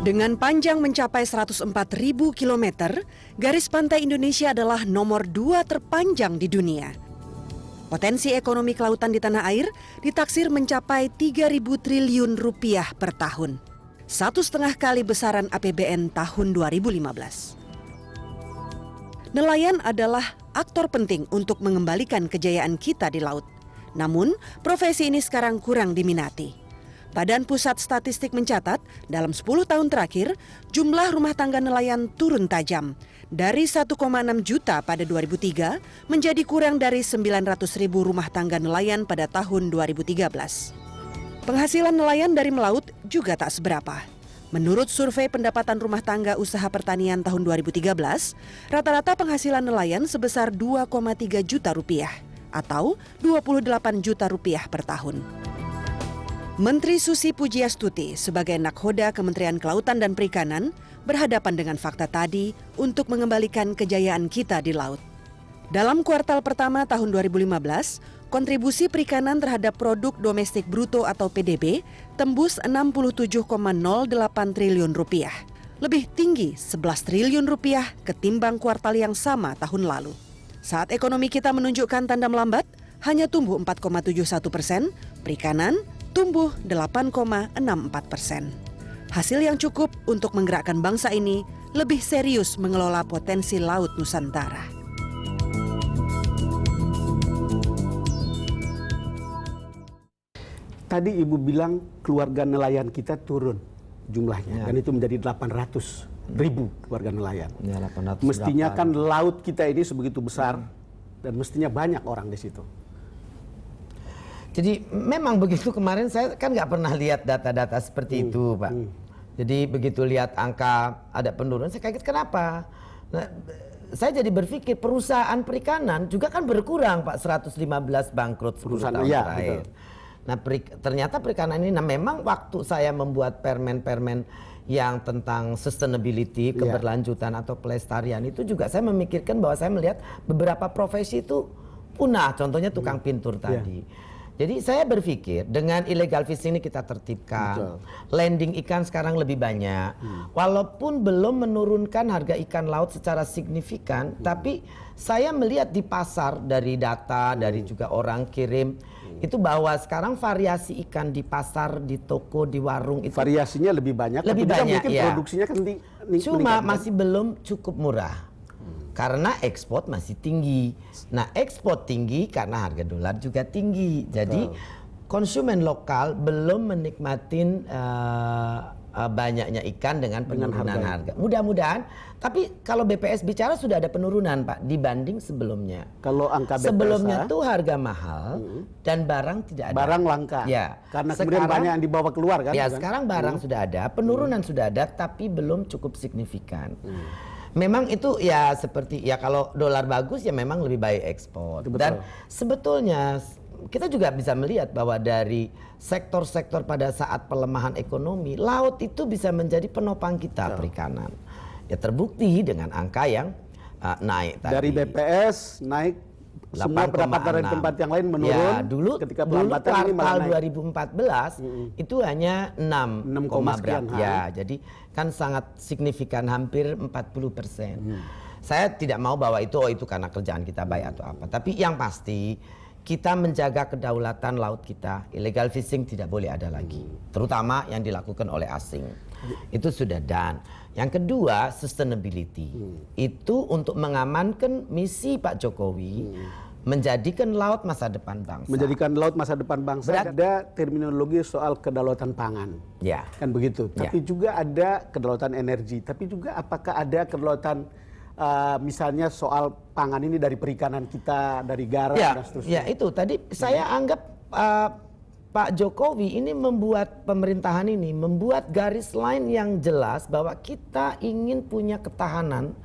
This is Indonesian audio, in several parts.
Dengan panjang mencapai 104.000 kilometer, garis pantai Indonesia adalah nomor 2 terpanjang di dunia. Potensi ekonomi kelautan di tanah air ditaksir mencapai 3.000 triliun rupiah per tahun. 1,5 kali besaran APBN tahun 2015. Nelayan adalah aktor penting untuk mengembalikan kejayaan kita di laut. Namun, profesi ini sekarang kurang diminati. Badan Pusat Statistik mencatat, dalam 10 tahun terakhir, jumlah rumah tangga nelayan turun tajam. Dari 1,6 juta pada 2003, menjadi kurang dari 900.000 rumah tangga nelayan pada tahun 2013. Penghasilan nelayan dari melaut juga tak seberapa. Menurut survei pendapatan rumah tangga usaha pertanian tahun 2013, rata-rata penghasilan nelayan sebesar 2,3 juta rupiah atau 28 juta rupiah per tahun. Menteri Susi Pujiastuti sebagai Nakhoda Kementerian Kelautan dan Perikanan berhadapan dengan fakta tadi untuk mengembalikan kejayaan kita di laut. Dalam kuartal pertama tahun 2015, kontribusi perikanan terhadap produk domestik bruto atau PDB tembus 67,08 triliun rupiah. Lebih tinggi 11 triliun rupiah ketimbang kuartal yang sama tahun lalu. Saat ekonomi kita menunjukkan tanda melambat, hanya tumbuh 4,71%, perikanan tumbuh 8,64%. Hasil yang cukup untuk menggerakkan bangsa ini lebih serius mengelola potensi laut Nusantara. Tadi Ibu bilang keluarga nelayan kita turun jumlahnya, dan itu menjadi 800.000 keluarga nelayan. Ya, 800 mestinya berapa? kan laut kita ini sebegitu besar dan mestinya banyak orang di situ. Jadi memang begitu, kemarin saya kan nggak pernah lihat data-data seperti itu, Pak. Jadi begitu lihat angka ada penurunan, saya kaget kenapa. Nah, saya jadi berpikir perusahaan perikanan juga kan berkurang, Pak, 115 bangkrut 10 tahun terakhir. Betul. Nah, ternyata perikanan ini, nah memang waktu saya membuat permen-permen yang tentang sustainability, keberlanjutan atau pelestarian, itu juga saya memikirkan bahwa saya melihat beberapa profesi itu punah, contohnya tukang pintur tadi. Jadi saya berpikir dengan illegal fishing ini kita tertibkan, landing ikan sekarang lebih banyak. Walaupun belum menurunkan harga ikan laut secara signifikan, tapi saya melihat di pasar dari data, dari juga orang kirim, itu bahwa sekarang variasi ikan di pasar, di toko, di warung itu variasinya lebih banyak, lebih tapi banyak, mungkin produksinya kan cuma masih belum cukup murah. Karena ekspor masih tinggi. Nah, ekspor tinggi karena harga dolar juga tinggi. Jadi konsumen lokal belum menikmatin banyaknya ikan dengan penurunan harga. Mudah-mudahan. Tapi kalau BPS bicara sudah ada penurunan, Pak, dibanding sebelumnya. Kalau angka BPS sebelumnya tuh harga mahal dan barang tidak ada. Barang langka. Ya. Karena sekarang, kemudian banyak yang dibawa keluar kan? Ya, sekarang barang sudah ada, penurunan sudah ada, tapi belum cukup signifikan. Memang itu ya seperti ya kalau dolar bagus ya memang lebih baik ekspor. Betul. Dan sebetulnya kita juga bisa melihat bahwa dari sektor-sektor pada saat pelemahan ekonomi, laut itu bisa menjadi penopang kita perikanan. Ya terbukti dengan angka yang naik tadi. Dari BPS naik, semua pendapatan dari tempat yang lain menurun. Ya, dulu kuartal 2014 itu hanya 6, berapa. Ya, jadi kan sangat signifikan, hampir 40%. Saya tidak mau bahwa itu karena kerjaan kita baik atau apa. Tapi yang pasti kita menjaga kedaulatan laut kita. Illegal fishing tidak boleh ada lagi. Terutama yang dilakukan oleh asing. Itu sudah done. Yang kedua, sustainability. Itu untuk mengamankan misi Pak Jokowi, menjadikan laut masa depan bangsa. Menjadikan laut masa depan bangsa. Ada terminologi soal kedaulatan pangan. Ya. Kan begitu. Tapi juga ada kedaulatan energi. Tapi juga apakah ada kedaulatan misalnya soal pangan ini dari perikanan kita, dari garam dan seterusnya. Ya, itu tadi saya anggap Pak Jokowi ini membuat pemerintahan ini membuat garis line yang jelas bahwa kita ingin punya ketahanan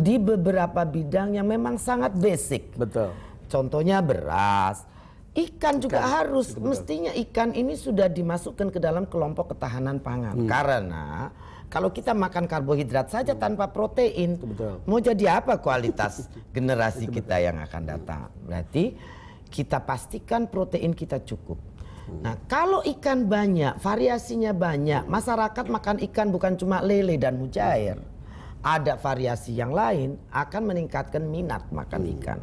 di beberapa bidang yang memang sangat basic. Betul. Contohnya beras, ikan juga harus, mestinya ikan ini sudah dimasukkan ke dalam kelompok ketahanan pangan. Karena kalau kita makan karbohidrat saja tanpa protein, mau jadi apa kualitas generasi kita yang akan datang? Berarti kita pastikan protein kita cukup. Nah, kalau ikan banyak, variasinya banyak, masyarakat makan ikan bukan cuma lele dan mujair. Ada variasi yang lain akan meningkatkan minat makan ikan.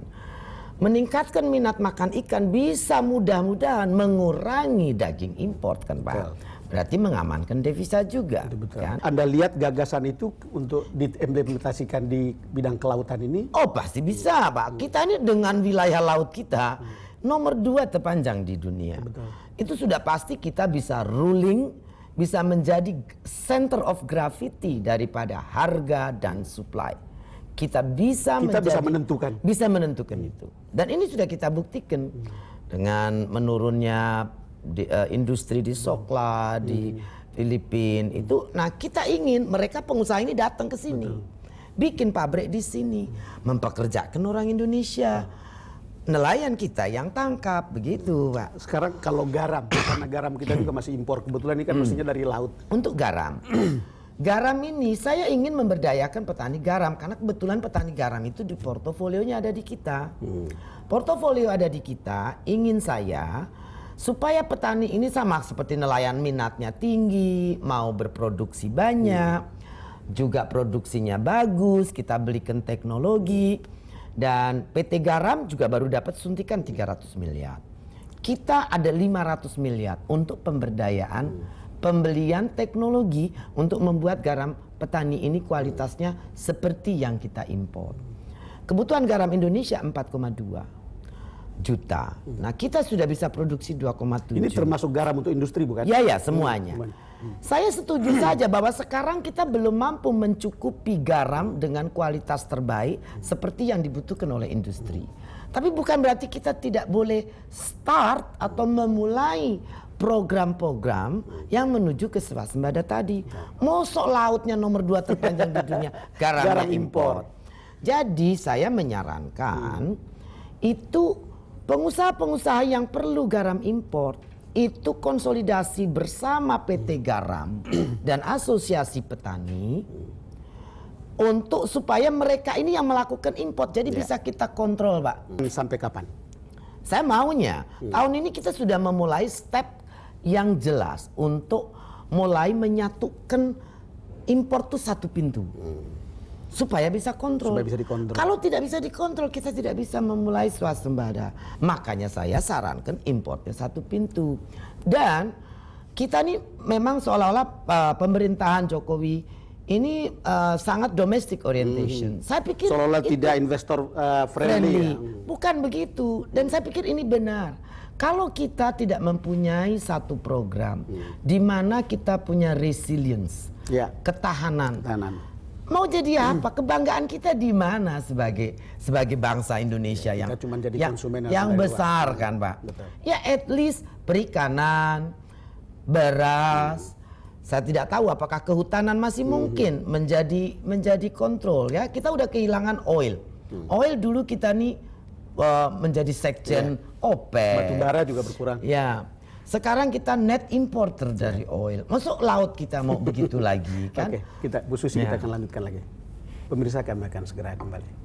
Meningkatkan minat makan ikan bisa mudah-mudahan mengurangi daging impor kan Pak. Betul. Berarti mengamankan devisa juga. Betul. Kan? Anda lihat gagasan itu untuk diimplementasikan di bidang kelautan ini? Oh pasti bisa Pak. Kita ini dengan wilayah laut kita nomor 2 terpanjang di dunia. Betul. Itu sudah pasti kita bisa ruling, bisa menjadi center of gravity daripada harga dan supply. Kita bisa menentukan. Bisa menentukan itu. Dan ini sudah kita buktikan dengan menurunnya industri di Sokla, di Filipina itu. Nah, kita ingin mereka pengusaha ini datang ke sini. Bikin pabrik di sini, mempekerjakan orang Indonesia. Nelayan kita yang tangkap begitu Pak. Sekarang kalau garam, karena garam kita juga masih impor, kebetulan ini kan mestinya dari laut. Untuk garam, garam ini saya ingin memberdayakan petani garam karena kebetulan petani garam itu di portofolionya ada di kita. Portofolio ada di kita, ingin saya supaya petani ini sama seperti nelayan minatnya tinggi, mau berproduksi banyak, juga produksinya bagus, kita belikan teknologi. Dan PT Garam juga baru dapat suntikan 300 miliar. Kita ada 500 miliar untuk pemberdayaan, pembelian teknologi untuk membuat garam petani ini kualitasnya seperti yang kita impor. Kebutuhan garam Indonesia 4,2 juta. Nah, kita sudah bisa produksi 2,7. Ini termasuk garam untuk industri bukan? Ya, semuanya. Saya setuju saja bahwa sekarang kita belum mampu mencukupi garam dengan kualitas terbaik seperti yang dibutuhkan oleh industri. Tapi bukan berarti kita tidak boleh start atau memulai program-program yang menuju ke swasembada tadi. Mosok lautnya nomor 2 terpanjang di dunia, garam impor. Jadi saya menyarankan itu pengusaha-pengusaha yang perlu garam impor itu konsolidasi bersama PT Garam dan Asosiasi Petani untuk supaya mereka ini yang melakukan impor. Jadi bisa kita kontrol Pak. Sampai kapan? Saya maunya tahun ini kita sudah memulai step yang jelas untuk mulai menyatukan impor itu satu pintu. Supaya bisa kontrol. Supaya bisa dikontrol. Kalau tidak bisa dikontrol, kita tidak bisa memulai swasembada. Makanya saya sarankan impornya satu pintu. Dan kita nih memang seolah-olah pemerintahan Jokowi ini sangat domestic orientation. Saya pikir seolah-olah tidak investor friendly. Bukan begitu. Dan saya pikir ini benar. Kalau kita tidak mempunyai satu program di mana kita punya resilience, ketahanan. Mau jadi apa? Kebanggaan kita di mana sebagai bangsa Indonesia yang cuma jadi konsumen yang besar kan Pak? Betul. Ya at least perikanan, beras. Saya tidak tahu apakah kehutanan masih mungkin menjadi kontrol ya. Kita udah kehilangan oil. Oil dulu kita nih menjadi sekjen OPEC. Batu bara juga berkurang. Ya. Sekarang kita net importer dari oil. Masuk laut kita mau begitu lagi kan? Oke, Bu Susi kita akan lanjutkan lagi. Pemirsa kami akan segera kembali.